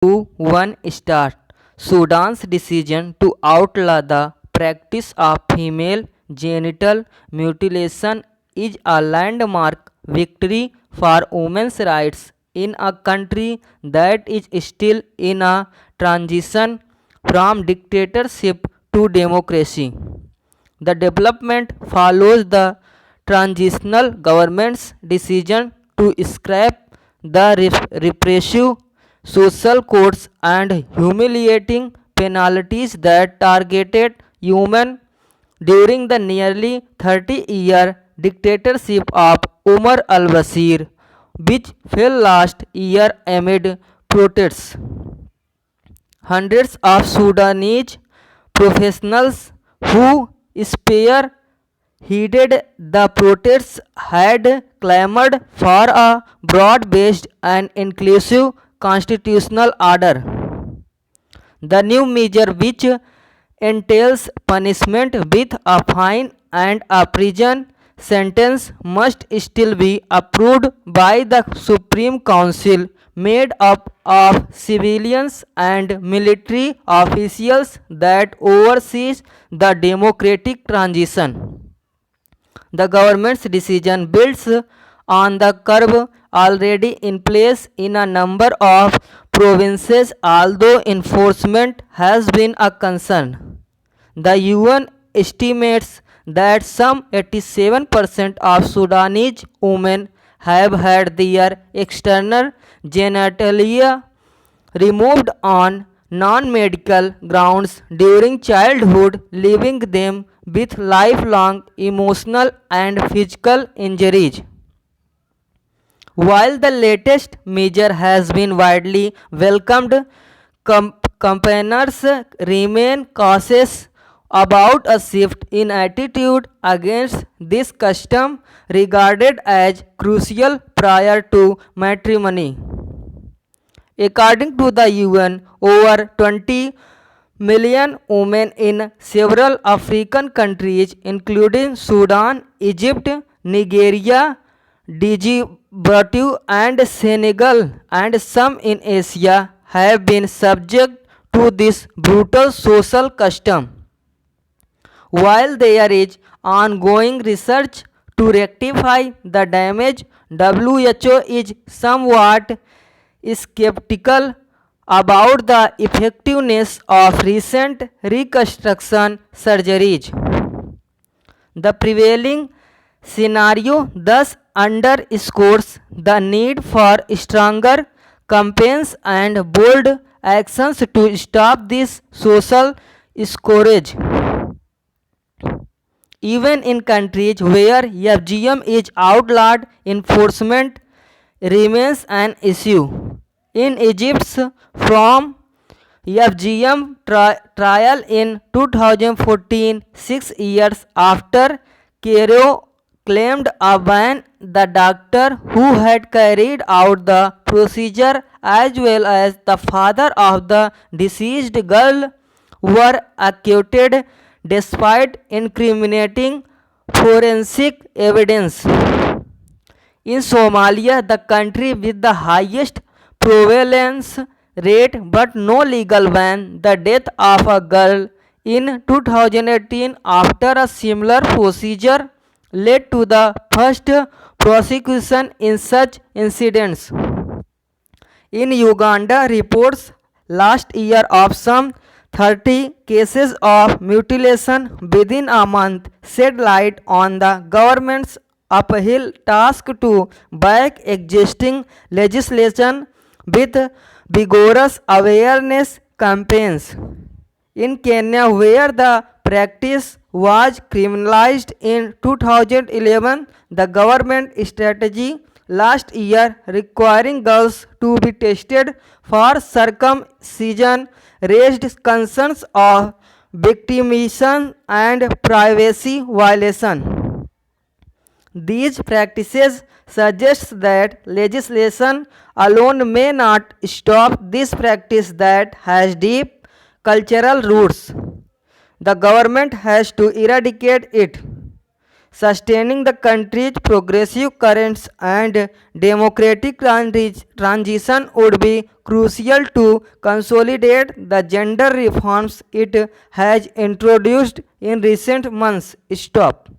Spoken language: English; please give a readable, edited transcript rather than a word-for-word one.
2, 1, start. Sudan's decision to outlaw the practice of female genital mutilation is a landmark victory for women's rights in a country that is still in a transition from dictatorship to democracy. The development follows the transitional government's decision to scrap the repressive social codes and humiliating penalties that targeted women during the nearly 30-year dictatorship of Umar al-Bashir, which fell last year amid protests. Hundreds of Sudanese professionals who spearheaded the protests had clamored for a broad-based and inclusive constitutional order. The new measure, which entails punishment with a fine and a prison sentence, must still be approved by the Supreme Council, made up of civilians and military officials that oversees the democratic transition. The government's decision builds on the curve already in place in a number of provinces, although enforcement has been a concern. The UN estimates that some 87% of Sudanese women have had their external genitalia removed on non-medical grounds during childhood, leaving them with lifelong emotional and physical injuries. While the latest measure has been widely welcomed, campaigners remain cautious about a shift in attitude against this custom regarded as crucial prior to matrimony. According to the UN, over 20 million women in several African countries, including Sudan, Egypt, Nigeria, Djibouti, and Senegal, and some in Asia, have been subject to this brutal social custom. While there is ongoing research to rectify the damage, WHO is somewhat skeptical about the effectiveness of recent reconstruction surgeries. The prevailing scenario thus underscores the need for stronger campaigns and bold actions to stop this social scourge. Even in countries where FGM is outlawed, enforcement remains an issue. In Egypt's from FGM trial in 2014, 6 years after Cairo claimed a ban, the doctor who had carried out the procedure as well as the father of the deceased girl were acquitted despite incriminating forensic evidence. In Somalia, the country with the highest prevalence rate but no legal ban, the death of a girl in 2018 after a similar procedure led to the first prosecution in such incidents. In Uganda, reports last year of some 30 cases of mutilation within a month shed light on the government's uphill task to back existing legislation with vigorous awareness campaigns. In Kenya, where the practice was criminalized in 2011, the government strategy last year requiring girls to be tested for circumcision raised concerns of victimization and privacy violation. These practices suggest that legislation alone may not stop this practice that has deep cultural roots. The government has to eradicate it. sustaining the country's progressive currents and democratic transition would be crucial to consolidate the gender reforms it has introduced in recent months. Stop.